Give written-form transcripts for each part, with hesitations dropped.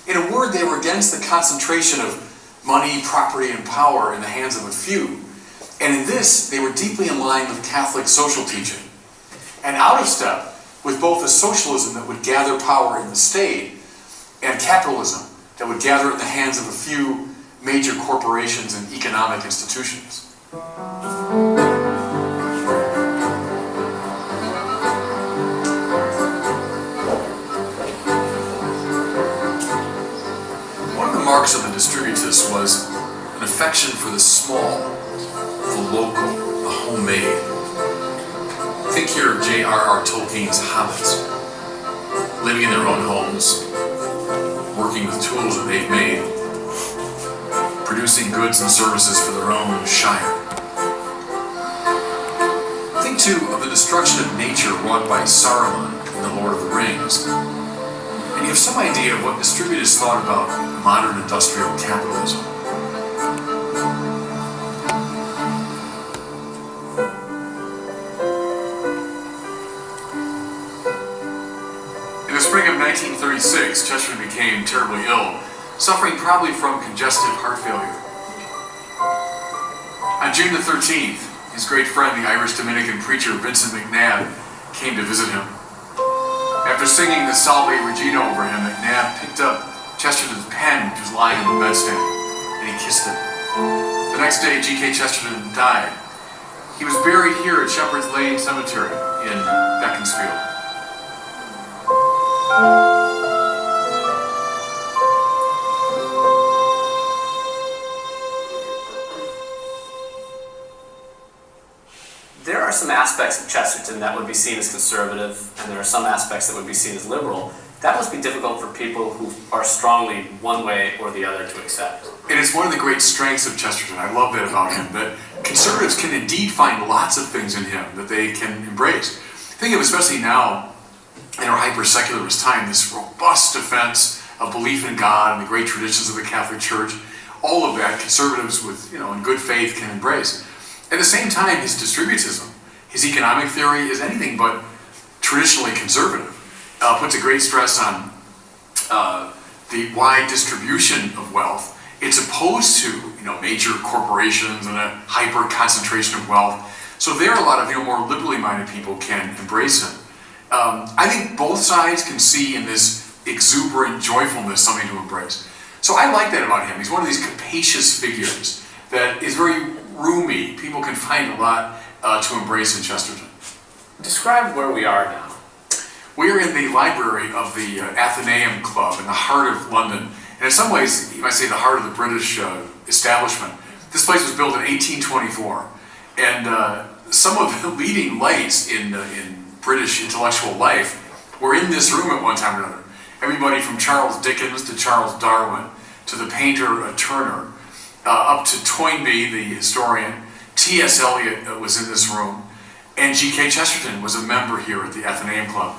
In a word, they were against the concentration of money, property, and power in the hands of a few. And in this, they were deeply in line with Catholic social teaching, and out of step with both a socialism that would gather power in the state and capitalism that would gather it in the hands of a few major corporations and economic institutions. One of the marks of the distributists was an affection for the small, the local, the homemade. Think here of J.R.R. Tolkien's hobbits, living in their own homes, working with tools that they've made, producing goods and services for their own shire. Think too of the destruction of nature wrought by Saruman in The Lord of the Rings, and you have some idea of what distributists thought about modern industrial capitalism. In the spring of 1936, Chesterton became terribly ill, suffering probably from congestive heart failure. On June the 13th, his great friend, the Irish Dominican preacher Vincent McNabb, came to visit him. After singing the Salve Regina over him, McNabb picked up Chesterton's pen, which was lying on the bedstand, and he kissed it. The next day, G.K. Chesterton died. He was buried here at Shepherd's Lane Cemetery in Beaconsfield. There are some aspects of Chesterton that would be seen as conservative, and there are some aspects that would be seen as liberal. That must be difficult for people who are strongly one way or the other to accept. And it's one of the great strengths of Chesterton. I love that about him, that conservatives can indeed find lots of things in him that they can embrace. Think of, especially now, in our hyper-secularist time, this robust defense of belief in God and the great traditions of the Catholic Church. All of that conservatives with, in good faith can embrace. At the same time, his distributism, his economic theory is anything but traditionally conservative. Puts a great stress on the wide distribution of wealth. It's opposed to major corporations and a hyper concentration of wealth. So there, a lot of more liberally minded people can embrace him. I think both sides can see in this exuberant joyfulness something to embrace. So I like that about him. He's one of these capacious figures that is very roomy. People can find a lot to embrace in Chesterton. Describe where we are now. We are in the library of the Athenaeum Club in the heart of London. And in some ways, you might say the heart of the British establishment. This place was built in 1824. And some of the leading lights in British intellectual life were in this room at one time or another. Everybody from Charles Dickens to Charles Darwin to the painter Turner, up to Toynbee, the historian. T.S. Eliot was in this room. And G.K. Chesterton was a member here at the Athenaeum Club.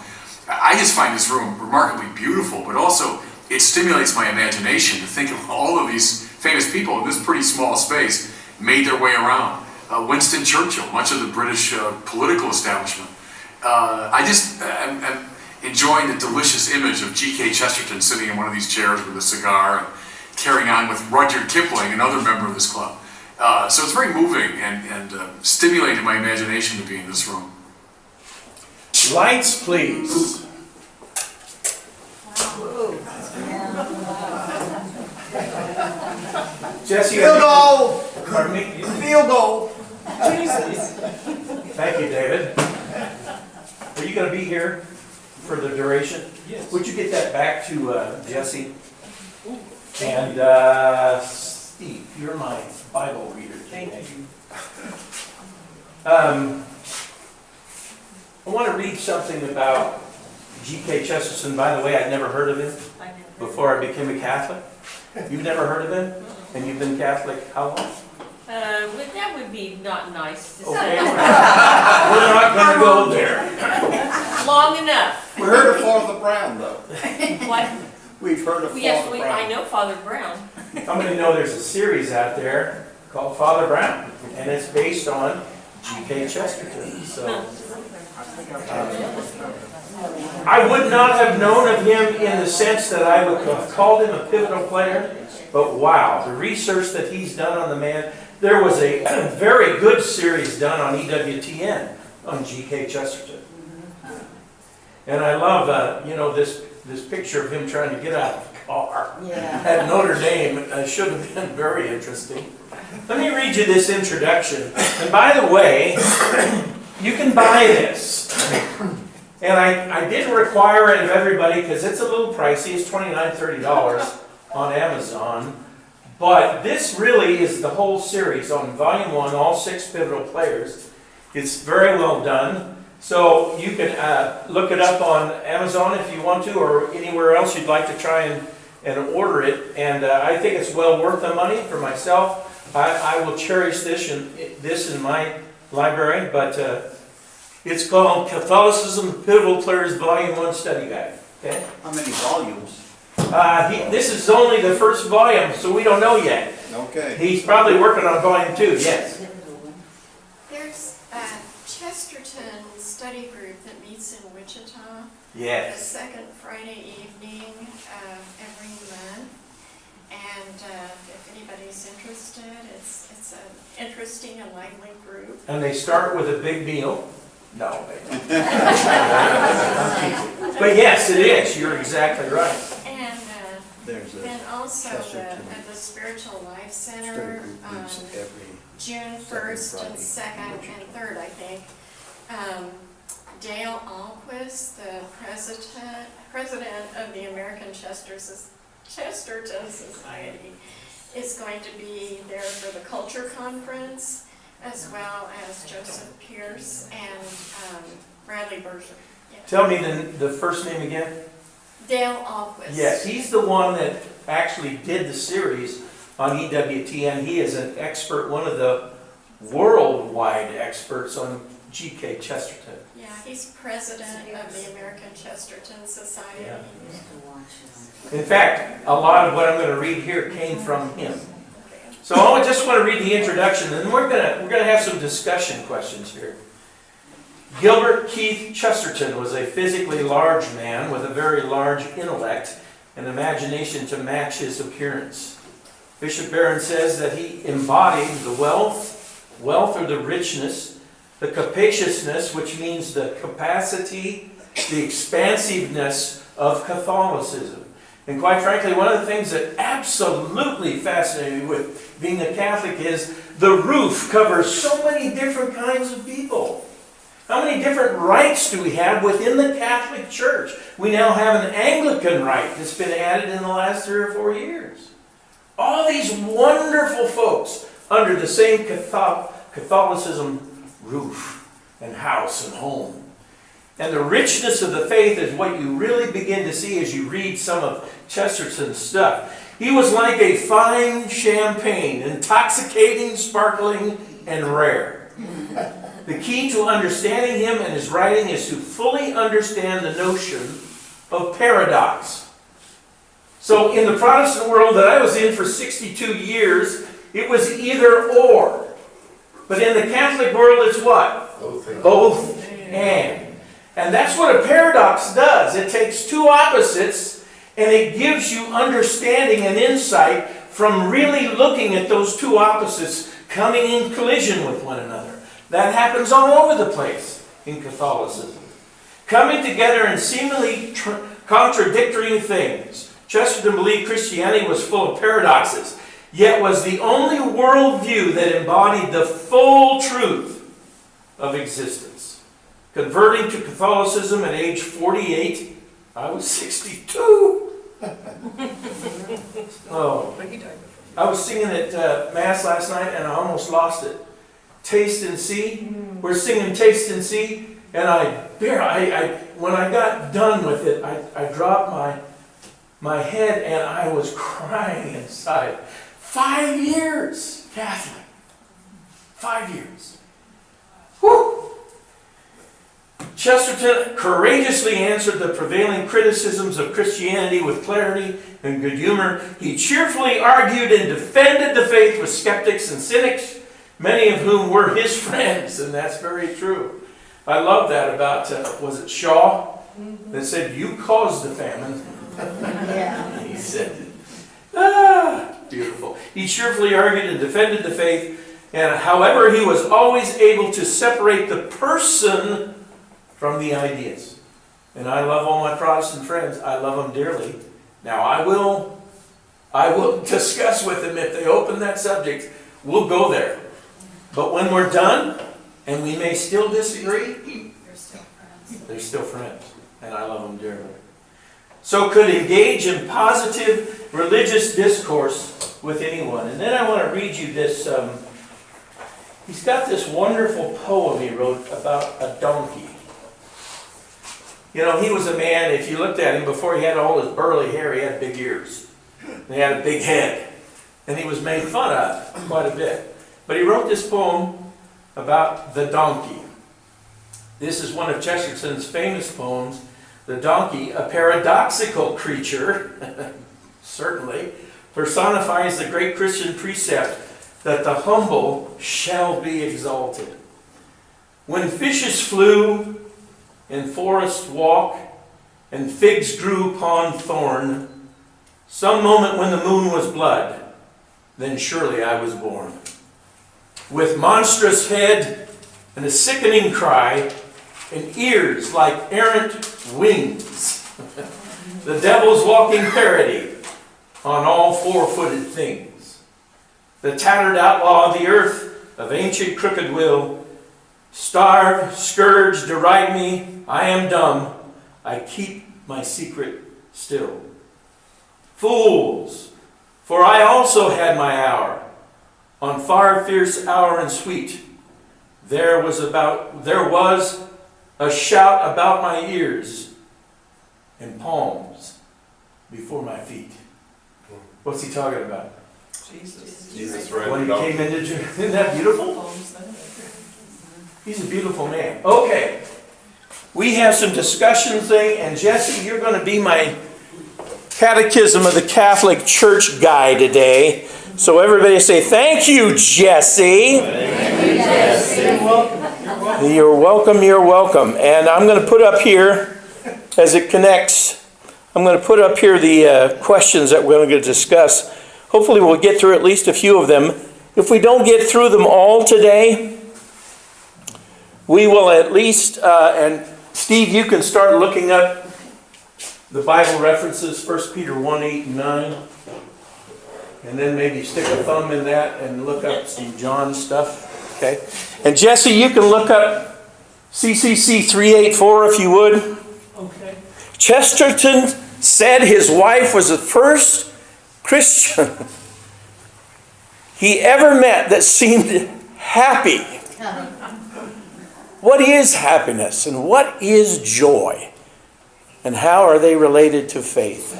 I just find this room remarkably beautiful, but also it stimulates my imagination to think of all of these famous people in this pretty small space made their way around. Winston Churchill, much of the British political establishment. I'm enjoying the delicious image of G.K. Chesterton sitting in one of these chairs with a cigar and carrying on with Rudyard Kipling, another member of this club. So it's very moving and stimulated my imagination to be in this room. Lights, please. Jesse, Field goal! Pardon me? Field goal! Jesus. Thank you, David. Are you going to be here for the duration? Yes. Would you get that back to Jesse? And Steve, you're my Bible reader today. Thank you. I want to read something about G.K. Chesterton. By the way, I'd never heard of him before I became a Catholic. You've never heard of him? And you've been Catholic how long? But that would be not nice to say. Okay. We're not going to go there. Long enough. We heard of Father Brown, though. What? We've heard of Yes, Father Brown. I know Father Brown. How many know there's a series out there called Father Brown? And it's based on G.K. Chesterton. So, I would not have known of him in the sense that I would have called him a pivotal player, but wow, the research that he's done on the man. There was a very good series done on EWTN on G.K. Chesterton. And I love, this picture of him trying to get out of the car at Notre Dame. Should have been very interesting. Let me read you this introduction. And by the way, you can buy this. And I didn't require it of everybody because it's a little pricey. It's $29, $30 on Amazon. But this really is the whole series on Volume 1, all 6 pivotal players. It's very well done. So you can look it up on Amazon if you want to, or anywhere else you'd like to try and order it. And I think it's well worth the money for myself. I will cherish this in my library, but it's called Catholicism Pivotal Players Volume 1 Study Guide. Okay? How many volumes? This is only the first volume, so we don't know yet. Okay. He's probably working on Volume 2, yes. There's a Chesterton study group that meets in Wichita the Yes. second Friday evening every month. And if anybody's interested, it's an interesting and lively group. And they start with a big meal. No, they don't. But yes, it is. You're exactly right. And There's a then also Chesterton the Spiritual Life study Center, group meets every June 1st and 2nd and 3rd, I think. Dale Alquist, the president of the American Chesterton Society, is going to be there for the Culture Conference, as well as Joseph Pierce and Bradley Berger. Yeah. Tell me the first name again. Dale Alquist. Yes, he's the one that actually did the series on EWTN. He is an expert, one of the worldwide experts on G.K. Chesterton. Yeah, he's president of the American Chesterton Society. Yeah. In fact, a lot of what I'm going to read here came from him. So I just want to read the introduction, and we're going to have some discussion questions here. Gilbert Keith Chesterton was a physically large man with a very large intellect and imagination to match his appearance. Bishop Barron says that he embodied the wealth or the richness, the capaciousness, which means the capacity, the expansiveness of Catholicism. And quite frankly, one of the things that absolutely fascinated me with being a Catholic is the roof covers so many different kinds of people. How many different rites do we have within the Catholic Church? We now have an Anglican rite that's been added in the last 3 or 4 years. All these wonderful folks under the same Catholicism roof and house and home. And the richness of the faith is what you really begin to see as you read some of Chesterton's stuff. He was like a fine champagne, intoxicating, sparkling, and rare. The key to understanding him and his writing is to fully understand the notion of paradox. So in the Protestant world that I was in for 62 years, it was either or. But in the Catholic world, it's what? Both and. And that's what a paradox does. It takes two opposites and it gives you understanding and insight from really looking at those two opposites coming in collision with one another. That happens all over the place in Catholicism. Coming together in seemingly contradictory things. Chesterton believed Christianity was full of paradoxes, yet was the only worldview that embodied the full truth of existence. Converting to Catholicism at age 48, I was 62. Oh, I was singing at Mass last night and I almost lost it. Taste and See. We're singing Taste and See, and when I got done with it, I dropped my head and I was crying inside. 5 years, Catholic. 5 years. Whew! Chesterton courageously answered the prevailing criticisms of Christianity with clarity and good humor. He cheerfully argued and defended the faith with skeptics and cynics, many of whom were his friends, and that's very true. I love that about, was it Shaw? that said, "You caused the famine." Yeah. He said, beautiful. He cheerfully argued and defended the faith, and however, he was always able to separate the person from the ideas. And I love all my Protestant friends. I love them dearly. Now, I will discuss with them if they open that subject. We'll go there. But when we're done, and we may still disagree, they're still friends. And I love them dearly. So could engage in positive religious discourse with anyone. And then I want to read you this. He's got this wonderful poem he wrote about a donkey. You know, he was a man, if you looked at him before he had all his burly hair, he had big ears. And he had a big head. And he was made fun of quite a bit. But he wrote this poem about the donkey. This is one of Chesterton's famous poems. The donkey, a paradoxical creature, certainly, personifies the great Christian precept that the humble shall be exalted. When fishes flew in forest walk, and figs grew upon thorn, some moment when the moon was blood, then surely I was born. With monstrous head and a sickening cry, and ears like errant wings, the devil's walking parody on all four-footed things. The tattered outlaw of the earth, of ancient crooked will, starve, scourge, deride me, I am dumb, I keep my secret still. Fools, for I also had my hour, on far fierce hour and sweet. There was a shout about my ears, and palms before my feet. What's he talking about? Jesus, right? When he came into isn't that beautiful? He's a beautiful man. Okay. We have some discussion thing, and Jesse, you're going to be my Catechism of the Catholic Church guy today. So everybody say, thank you, Jesse. Thank you, Jesse. You're welcome, you're welcome. And I'm going to put up here, as it connects, I'm going to put up here the questions that we're going to discuss. Hopefully we'll get through at least a few of them. If we don't get through them all today, we will at least, and Steve, you can start looking up the Bible references, 1 Peter 1, 8, and 9. And then maybe stick a thumb in that and look up some John stuff. Okay? And Jesse, you can look up CCC 384 if you would. Okay. Chesterton said his wife was the first Christian he ever met that seemed happy. What is happiness and what is joy? And how are they related to faith?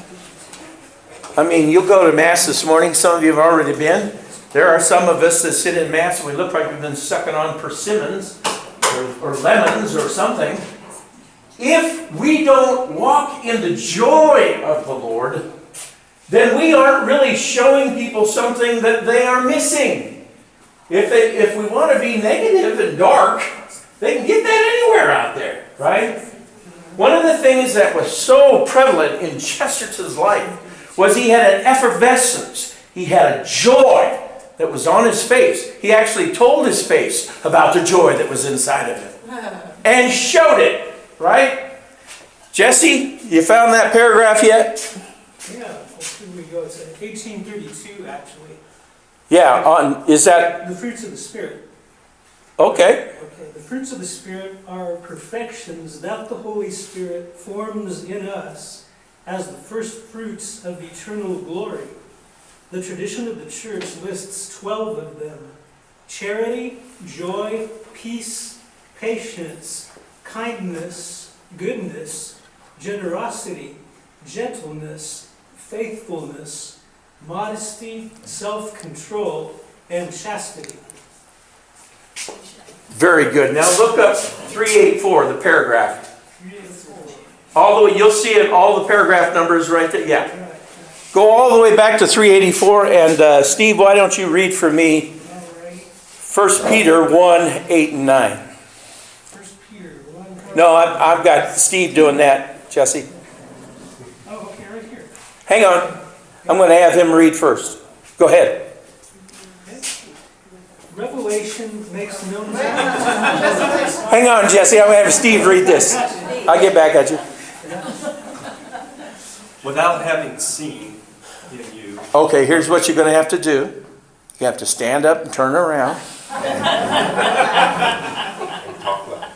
I mean, you'll go to Mass this morning. Some of you have already been. There are some of us that sit in Mass and we look like we've been sucking on persimmons or lemons or something. If we don't walk in the joy of the Lord, then we aren't really showing people something that they are missing. If we want to be negative and dark, they can get that anywhere out there, right? One of the things that was so prevalent in Chesterton's life was he had an effervescence. He had a joy that was on his face. He actually told his face about the joy that was inside of him and showed it, right? Jesse, you found that paragraph yet? Yeah, here we go. It's 1832, actually. Yeah, is that... The fruits of the Spirit. Okay. Okay, the fruits of the Spirit are perfections that the Holy Spirit forms in us as the first fruits of eternal glory. The tradition of the Church lists 12 of them: charity, joy, peace, patience, kindness, goodness, generosity, gentleness, faithfulness, modesty, self-control, and chastity. Very good. Now look up 384, the paragraph. All the way, you'll see it, all the paragraph numbers right there. Yeah. Go all the way back to 384, and Steve, why don't you read for me 1 Peter 1, 8 and 9. 1 Peter 1, No, I've got Steve doing that, Jesse. Oh, okay, right here. Hang on. I'm going to have him read first. Go ahead. Revelation makes known. Hang on, Jesse. I'm going to have Steve read this. I'll get back at you. Without having seen in you, Okay, here's what you're going to have to do. You have to stand up and turn around.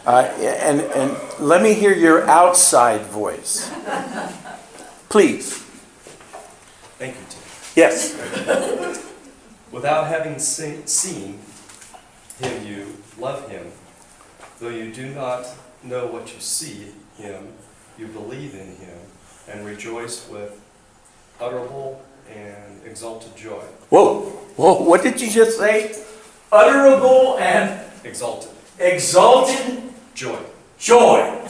And let me hear your outside voice. Please. thank you, Tim. Yes. Without having seen him, you love him. Though you do not know what you see him, you believe in him and rejoice with utterable and exalted joy. Whoa. Whoa. What did you just say? Utterable and Exalted exalted joy. joy.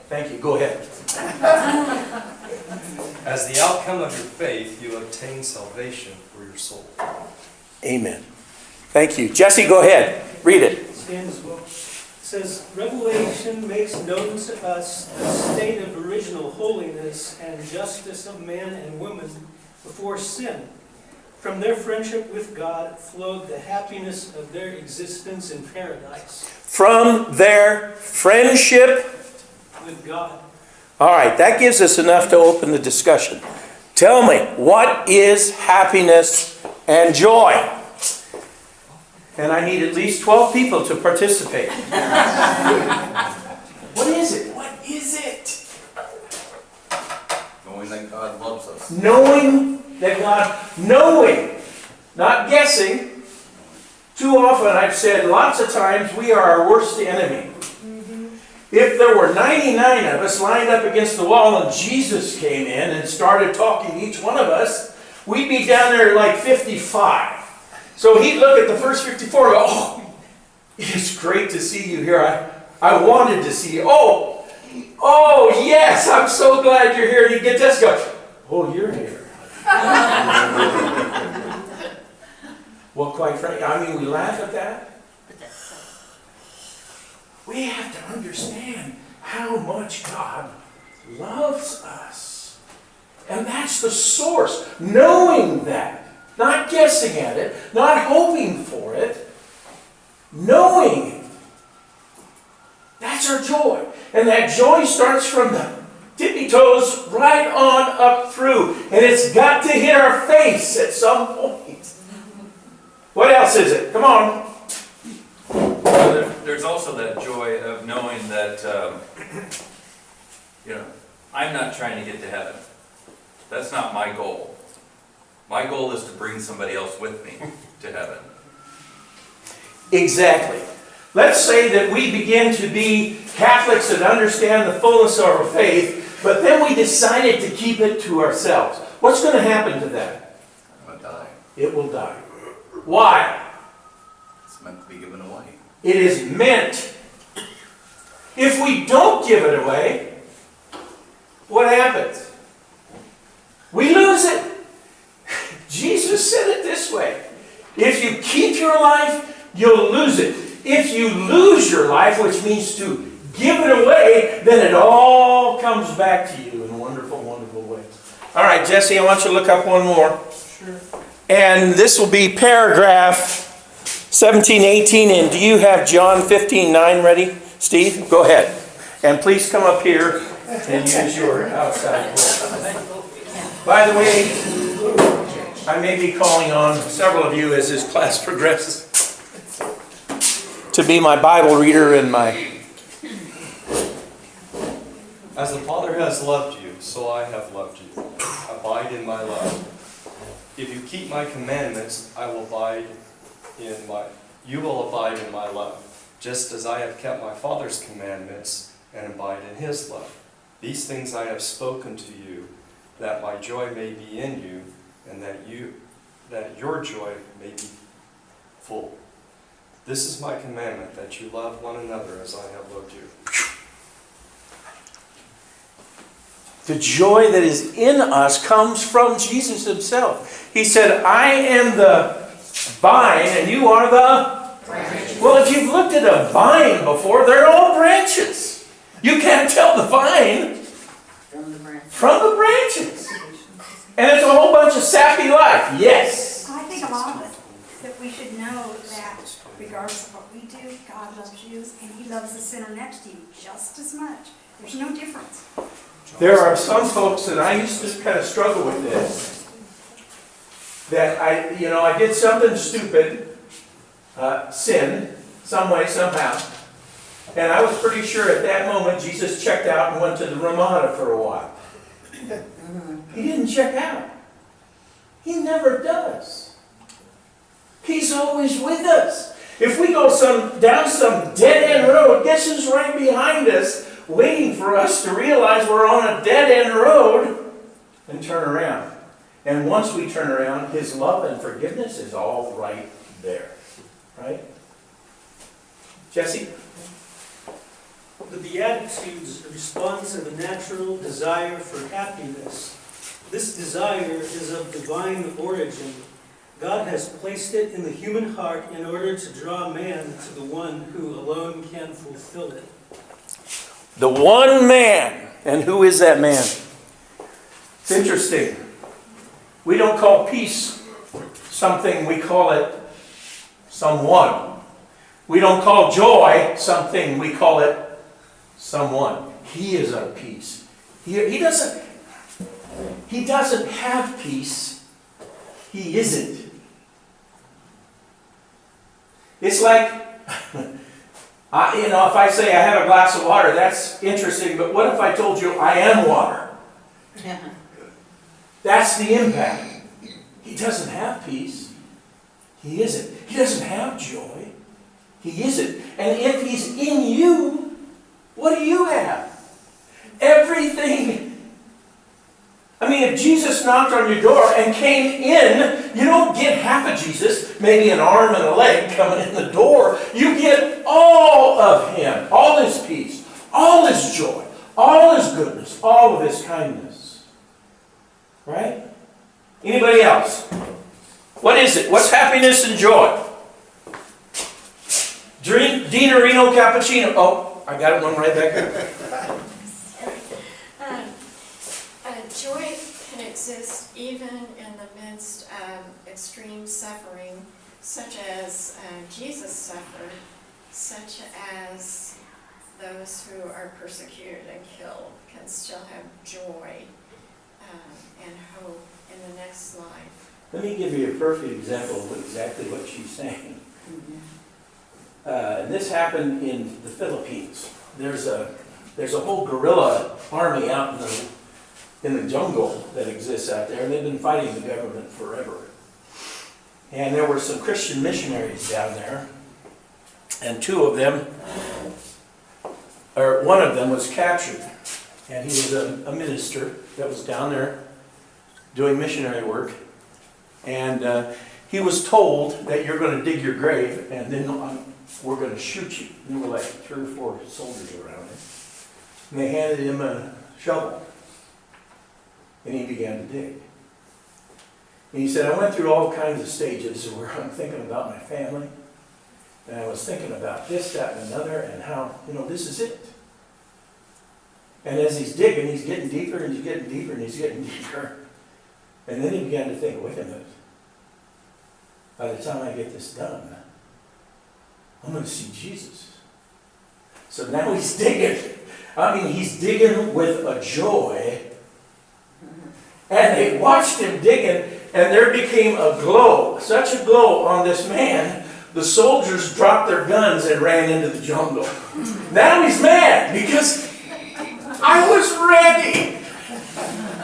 Thank you. Go ahead. As the outcome of your faith, you obtain salvation for your soul. Amen. Thank you. Jesse, go ahead. Read it. Stands well. It says, Revelation makes known to us the state of original holiness and justice of man and woman before sin. From their friendship with God flowed the happiness of their existence in paradise. From their friendship. With God. All right, that gives us enough to open the discussion. Tell me, what is happiness and joy? And I need at least 12 people to participate. What is it? What is it? Knowing that God loves us. Knowing that God, knowing, not guessing. Too often I've said lots of times we are our worst enemy. If there were 99 of us lined up against the wall and Jesus came in and started talking to each one of us, we'd be down there like 55. So he'd look at the first 54 and go, oh, it's great to see you here. I wanted to see you. Oh, yes, I'm so glad you're here. You get this guy. Oh, you're here. Well, quite frankly, I mean, we laugh at that. We have to understand how much God loves us. And that's the source. Knowing that. Not guessing at it. Not hoping for it. Knowing it. That's our joy. And that joy starts from the tippy toes right on up through. And it's got to hit our face at some point. What else is it? Come on. There's also that joy of knowing that, I'm not trying to get to heaven. That's not my goal. My goal is to bring somebody else with me to heaven. Exactly. Let's say that we begin to be Catholics that understand the fullness of our faith, but then we decided to keep it to ourselves. What's going to happen to that? I'm going to die. It will die. Why? It's meant to be given away. It is meant. If we don't give it away, what happens? We lose it. Jesus said it this way. If you keep your life, you'll lose it. If you lose your life, which means to give it away, then it all comes back to you in wonderful, wonderful ways. All right, Jesse, I want you to look up one more. Sure. And this will be paragraph 1718. And do you have John 15:9 ready? Steve, go ahead. And please come up here and use your outside voice. By the way, I may be calling on several of you as this class progresses to be my Bible reader and my... As the Father has loved you, so I have loved you. Abide in my love. If you keep my commandments, you will abide in my love, just as I have kept my Father's commandments and abide in his love. These things I have spoken to you, that my joy may be in you, and that your joy may be full. This is my commandment, that you love one another as I have loved you. The joy that is in us comes from Jesus himself. He said, I am the vine and you are the branches. Well, if you've looked at a vine before, they're all branches. You can't tell the vine From the branch. from the branches. And it's a whole bunch of sappy life. Yes. I think a lot of it, that we should know that regardless of what we do, God loves you and He loves the sinner next to you just as much. There's no difference. There are some folks, and I used to kind of struggle with this, that I did something stupid, sin, some way, somehow, and I was pretty sure at that moment Jesus checked out and went to the Ramada for a while. He didn't check out. He never does. He's always with us. If we go down some dead-end road, guess who's right behind us, waiting for us to realize we're on a dead-end road and turn around. And once we turn around, His love and forgiveness is all right there. Right? Jesse? The Beatitudes respond to the natural desire for happiness. This desire is of divine origin. God has placed it in the human heart in order to draw man to the one who alone can fulfill it. The one man. And who is that man? It's interesting. We don't call peace something, we call it someone. We don't call joy something, we call it someone. He is our peace. He doesn't have peace. He isn't. It's like, if I say I have a glass of water, that's interesting, but what if I told you I am water? That's the impact. He doesn't have peace. He isn't. He doesn't have joy. He isn't. And if He's in you, what do you have? Everything. I mean, if Jesus knocked on your door and came in, you don't get half of Jesus, maybe an arm and a leg coming in the door. You get all of Him, all His peace, all His joy, all His goodness, all of His kindness. Right? Anybody else? What is it? What's happiness and joy? Dean Reno Cappuccino. Oh, I got one right back there. Joy can exist even in the midst of extreme suffering, such as Jesus suffered, such as those who are persecuted and killed can still have joy and hope in the next life. Let me give you a perfect example of exactly what she's saying. And this happened in the Philippines. There's a whole guerrilla army out in the jungle that exists out there, and they've been fighting the government forever. And there were some Christian missionaries down there, and one of them was captured, and he was a minister that was down there doing missionary work, and he was told that you're going to dig your grave, and then we're going to shoot you. There were like 3 or 4 soldiers around him, and they handed him a shovel. And he began to dig. And he said, I went through all kinds of stages where I'm thinking about my family. And I was thinking about this, that, and another, and how, this is it. And as he's digging, he's getting deeper, and he's getting deeper, and he's getting deeper. And then he began to think, wait a minute. By the time I get this done, I'm going to see Jesus. So now he's digging. He's digging with a joy. And they watched him digging, and there became a glow, such a glow on this man, the soldiers dropped their guns and ran into the jungle. Now he's mad, because I was ready.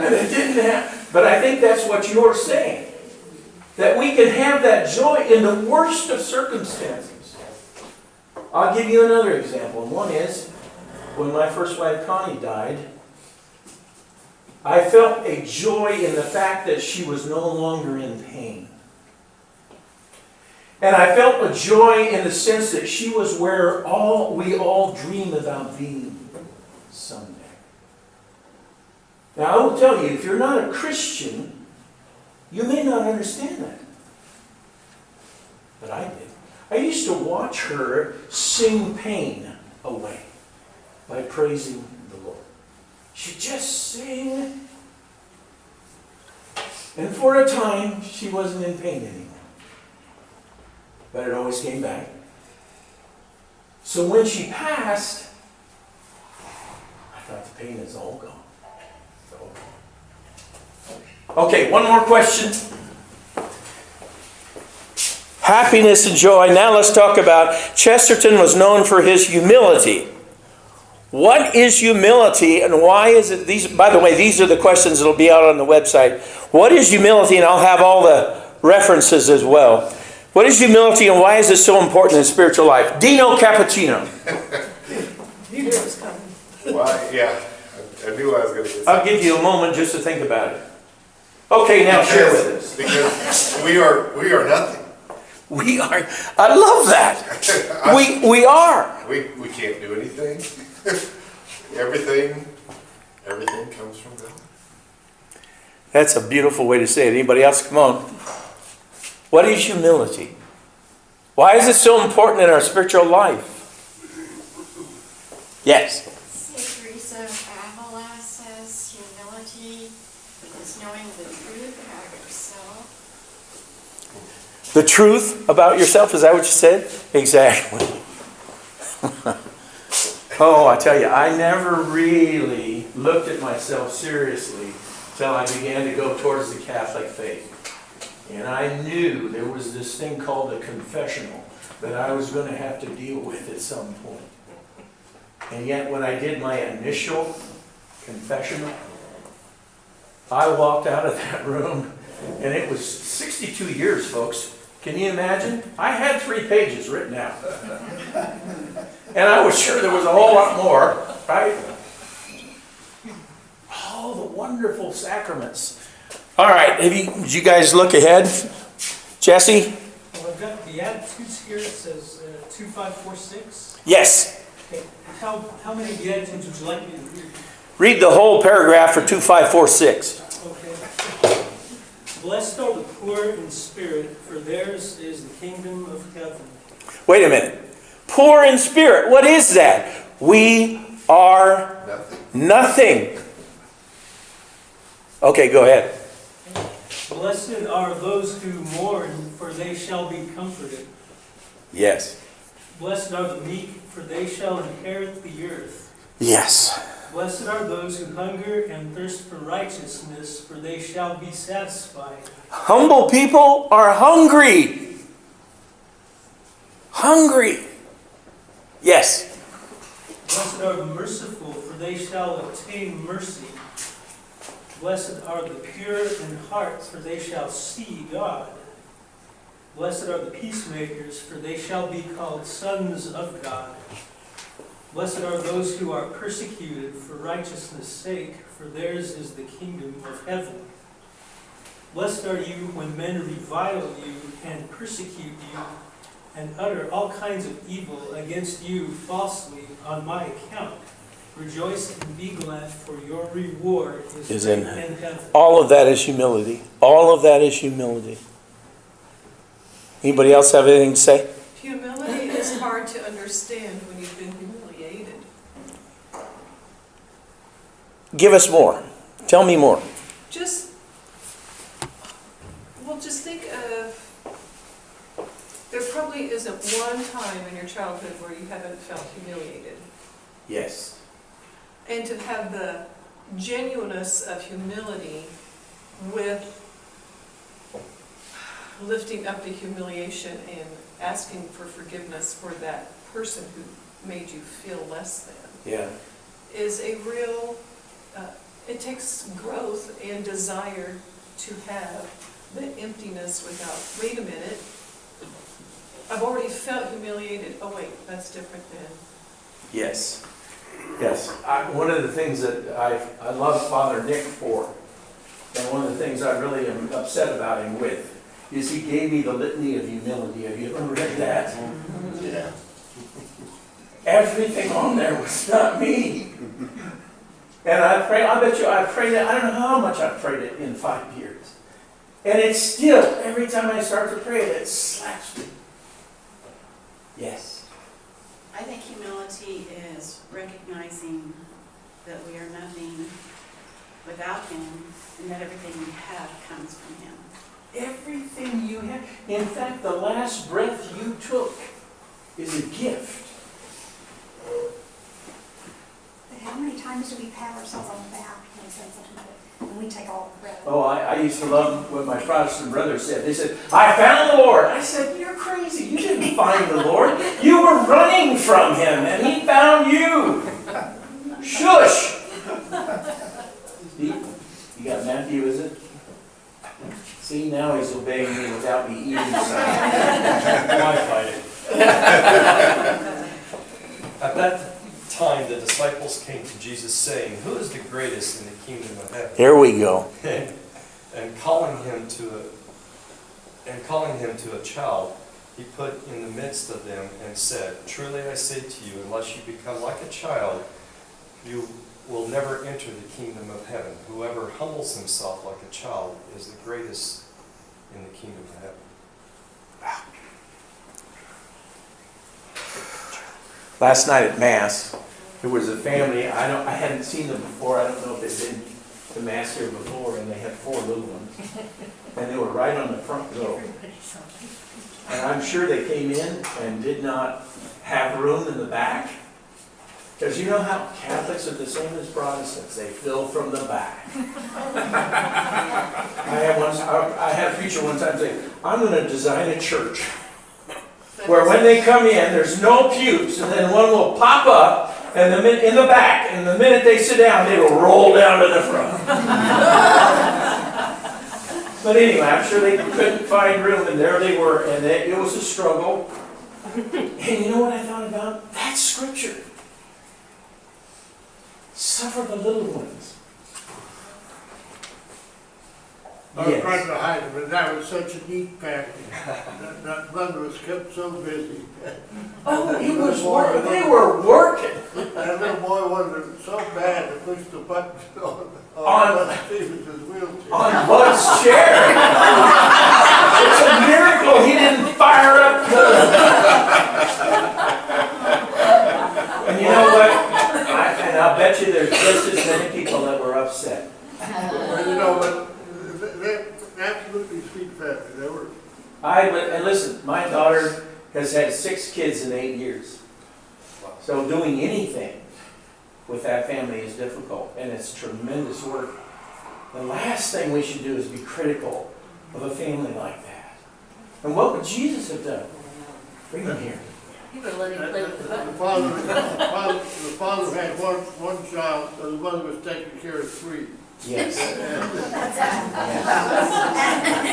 And it didn't happen. But I think that's what you're saying. That we can have that joy in the worst of circumstances. I'll give you another example. One is, when my first wife Connie died, I felt a joy in the fact that she was no longer in pain. And I felt a joy in the sense that she was where we all dream about being someday. Now, I will tell you, if you're not a Christian, you may not understand that. But I did. I used to watch her sing pain away. by praising the Lord. She'd just sing. And for a time, she wasn't in pain anymore. But it always came back. So when she passed, I thought the pain is all gone. It's all gone. Okay, one more question. Happiness and joy. Now let's talk about Chesterton was known for his humility. What is humility and why is it? These, by the way, these are the questions that will be out on the website. What is humility? And I'll have all the references as well. What is humility and why is it so important in spiritual life? Dino Cappuccino. You knew it was coming. Why, yeah, I knew I was going to get I'll give you a moment just to think about it. Okay, now share with us. Because we are nothing. We are. I love that. We are. We can't do anything. Everything comes from God. That's a beautiful way to say it. Anybody else? Come on. What is humility? Why is it so important in our spiritual life? Yes. St. Teresa of Avila says humility is knowing the truth about yourself. The truth about yourself, is that what you said? Exactly. Oh, I tell you, I never really looked at myself seriously until I began to go towards the Catholic faith. And I knew there was this thing called a confessional that I was going to have to deal with at some point. And yet when I did my initial confessional, I walked out of that room and it was 62 years, folks. Can you imagine? I had 3 pages written out. And I was sure there was a whole lot more, right? All the wonderful sacraments. All right, did you guys look ahead? Jesse? Well, I've got the Beatitudes here. It says 2546. Yes. Okay. How many Beatitudes would you like me to read? Read the whole paragraph for 2546. Okay. Blessed are the poor in spirit, for theirs is the kingdom of heaven. Wait a minute. Poor in spirit. What is that? We are nothing. Okay, go ahead. Blessed are those who mourn, for they shall be comforted. Yes. Blessed are the meek, for they shall inherit the earth. Yes. Blessed are those who hunger and thirst for righteousness, for they shall be satisfied. Humble people are hungry. Hungry. Yes. Blessed are the merciful, for they shall obtain mercy. Blessed are the pure in heart, for they shall see God. Blessed are the peacemakers, for they shall be called sons of God. Blessed are those who are persecuted for righteousness' sake, for theirs is the kingdom of heaven. Blessed are you when men revile you and persecute you and utter all kinds of evil against you falsely on my account. Rejoice and be glad, for your reward is in heaven. All of that is humility. All of that is humility. Anybody else have anything to say? Humility is hard to understand when you've been humiliated. Give us more. Tell me more. Just think of, there probably isn't one time in your childhood where you haven't felt humiliated. Yes. And to have the genuineness of humility with lifting up the humiliation and asking for forgiveness for that person who made you feel less than. Yeah. Is a real, it takes growth and desire to have the emptiness without, wait a minute, I've already felt humiliated, oh wait, that's different than. Yes. Yes. One of the things that I love Father Nick for, and one of the things I really am upset about him with, is he gave me the litany of humility. Have you ever read that? Yeah. Everything on there was not me. And I bet you I prayed it, I don't know how much I prayed it in 5 years. And it's still, every time I start to pray it, it slaps me. Yes. I I think humility is recognizing that we are nothing without Him, and that everything we have comes from Him. Everything you have. In fact, the last breath you took is a gift. How many times do we pat ourselves on the back when we say something good? When we take all the credit? Oh, I used to love what my Protestant brothers said. They said, I found the Lord. I said, you're crazy. You didn't find the Lord. You were running from Him, and He found you. Shush. You got Matthew, is it? See, now he's obeying me without me eating something. Why fight it? At that time, the disciples came to Jesus saying, "Who is the greatest in the kingdom of heaven?" Here we go. And calling him to a child, he put in the midst of them and said, "Truly I say to you, unless you become like a child, you will never enter the kingdom of heaven. Whoever humbles himself like a child is the greatest in the kingdom of heaven." Last night at Mass, there was a family, I hadn't seen them before, I don't know if they've been to Mass here before, and they had 4 little ones. And they were right on the front row. And I'm sure they came in and did not have room in the back. Because you know how Catholics are the same as Protestants, they fill from the back. I had a preacher one time say, I'm going to design a church where when they come in, there's no pews, and then one will pop up and in the back, and the minute they sit down, they will roll down to the front. But anyway, I'm sure they couldn't find room, and there they were, and it was a struggle. And you know what I thought about? That's Scripture. Suffer the little ones. I was trying to hide it, but that was such a neat package. That brother was kept so busy. Oh, he was working. They were working. That little boy wanted so bad to push the button on Stevens' wheelchair. On Bud's chair. It's a miracle he didn't fire up the... And you know what? And I'll bet you there's just as many people that were upset. Well, you know what? They're absolutely sweet family. They were. And listen, my daughter has had 6 kids in 8 years. So doing anything with that family is difficult, and it's tremendous work. The last thing we should do is be critical of a family like that. And what would Jesus have done? Bring him here. You would let him play with the button. The father had one child, so the mother was taking care of 3. Yes.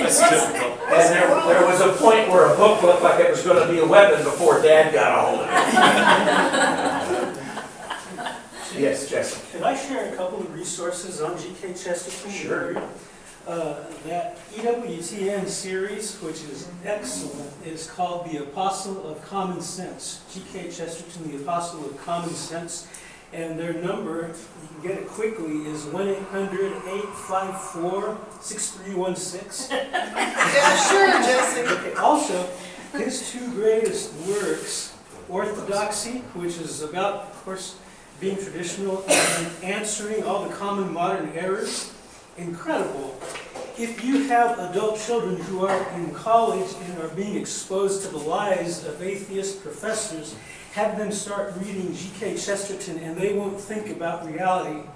That's typical. And there was a point where a book looked like it was going to be a weapon before Dad got a hold of it. Yes, Jesse. Could I share a couple of resources on G.K. Chesterton? Sure. That EWTN series, which is excellent, is called The Apostle of Common Sense. G.K. Chesterton, The Apostle of Common Sense. And their number, you can get it quickly, is 1-800-854-6316. Yeah, sure, Jesse. Okay, also, his 2 greatest works, Orthodoxy, which is about, of course, being traditional and answering all the common modern errors. Incredible. If you have adult children who are in college and are being exposed to the lies of atheist professors, have them start reading G.K. Chesterton, and they won't think about reality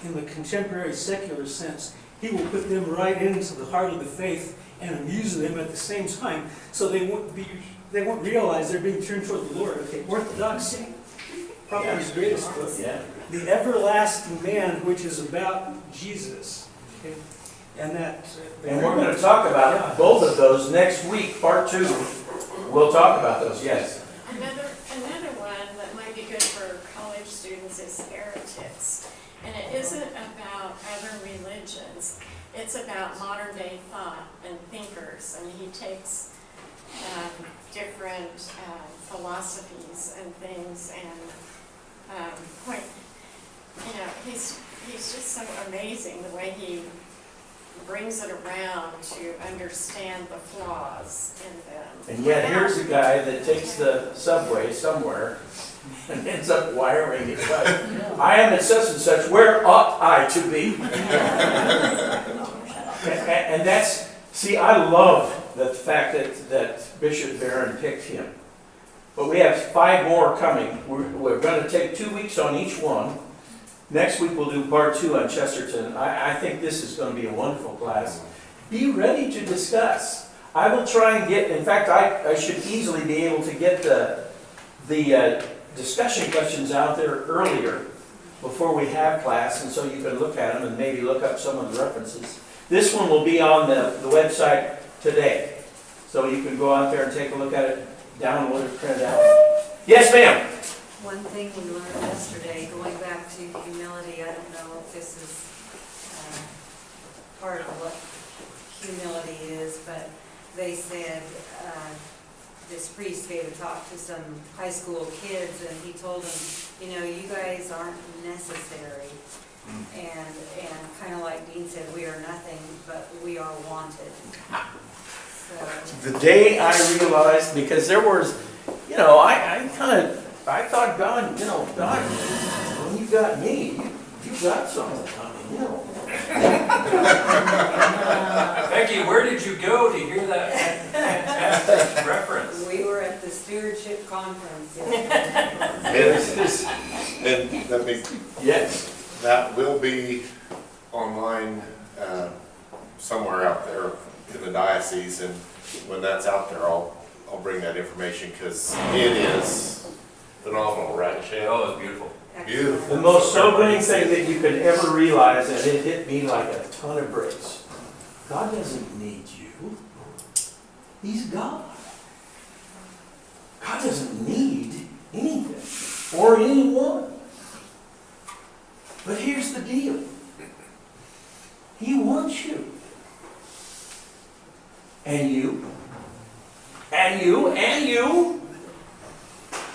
in the contemporary secular sense. He will put them right into the heart of the faith and amuse them at the same time, so they won't realize they're being turned toward the Lord. Okay, Orthodoxy, probably his greatest book. Yeah. The Everlasting Man, which is about Jesus. Okay? And we're going to talk about both of those next week, part 2. We'll talk about those, yes. Another one that might be good for college students is Heretics. And it isn't about other religions. It's about modern day thought and thinkers. And he takes different philosophies and things and he's just so amazing the way he brings it around to understand the flaws in them. And yet here's a guy that takes the subway somewhere and ends up wiring it. I am at such and such, where ought I to be? And that's, see, I love the fact that Bishop Barron picked him. But we have 5 more coming. We're going to take 2 weeks on each one. Next week we'll do part 2 on Chesterton. I think this is going to be a wonderful class. Be ready to discuss. I will try and get, in fact, I should easily be able to get the discussion questions out there earlier before we have class, and so you can look at them and maybe look up some of the references. This one will be on the website today. So you can go out there and take a look at it, download it, print it out. Yes, ma'am? One thing we learned yesterday, going back to humility, I don't know if this is part of what humility is, but they said, this priest gave a talk to some high school kids, and he told them, you know, you guys aren't necessary. And kind of like Dean said, we are nothing, but we are wanted. So, The day I realized, because there was, you know, I thought God, you know, God, when you got me, you got something. I mean, you know. Becky, where did you go to hear that fantastic reference? we were at the stewardship conference. And let me, Yes. that will be online somewhere out there in the diocese, and when that's out there, I'll bring that information, because it is phenomenal, right, Shan? Oh, it's beautiful. Beautiful. The most sobering thing that you could ever realize, and it hit me like a ton of bricks. God doesn't need you. He's God. God doesn't need anything or anyone. But here's the deal. He wants you. And you. And you. And you.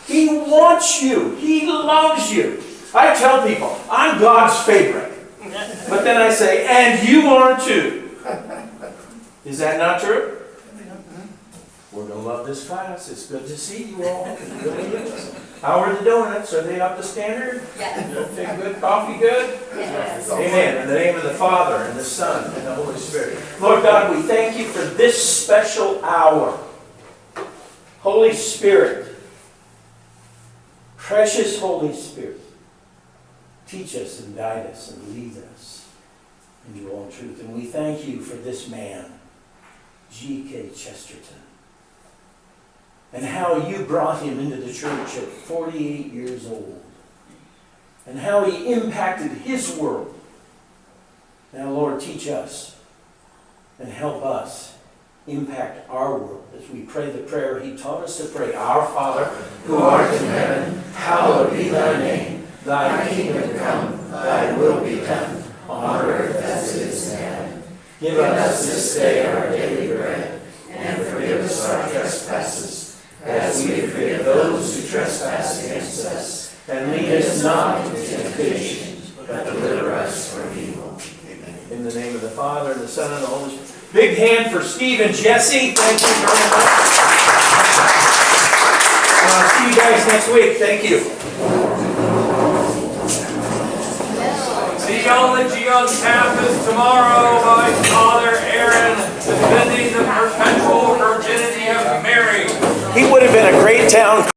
He wants you. He loves you. I tell people, I'm God's favorite. But then I say, and you are too. Is that not true? We're going to love this class. It's good to see you all. How are the donuts? Are they up to standard? Yeah. Good coffee, good? Yes. Amen. In the name of the Father, and the Son, and the Holy Spirit. Lord God, we thank you for this special hour. Holy Spirit, precious Holy Spirit, teach us and guide us and lead us into all truth. And we thank you for this man, G.K. Chesterton, and how you brought him into the church at 48 years old, and how he impacted his world. Now, Lord, teach us and help us impact our world as we pray the prayer he taught us to pray. Our Father, who art in heaven, hallowed be thy name. Thy kingdom come, thy will be done, on earth as it is in heaven. Give us this day our daily bread, and forgive us our trespasses, as we forgive those who trespass against us. And lead us not into temptation, but deliver us from evil. Amen. In the name of the Father, and the Son, and the Holy Spirit. Big hand for Steve and Jesse. Thank you very much. See you guys next week. Thank you. See y'all at Geon's campus tomorrow by Father Aaron, defending the perpetual virginity of Mary. He would have been a great town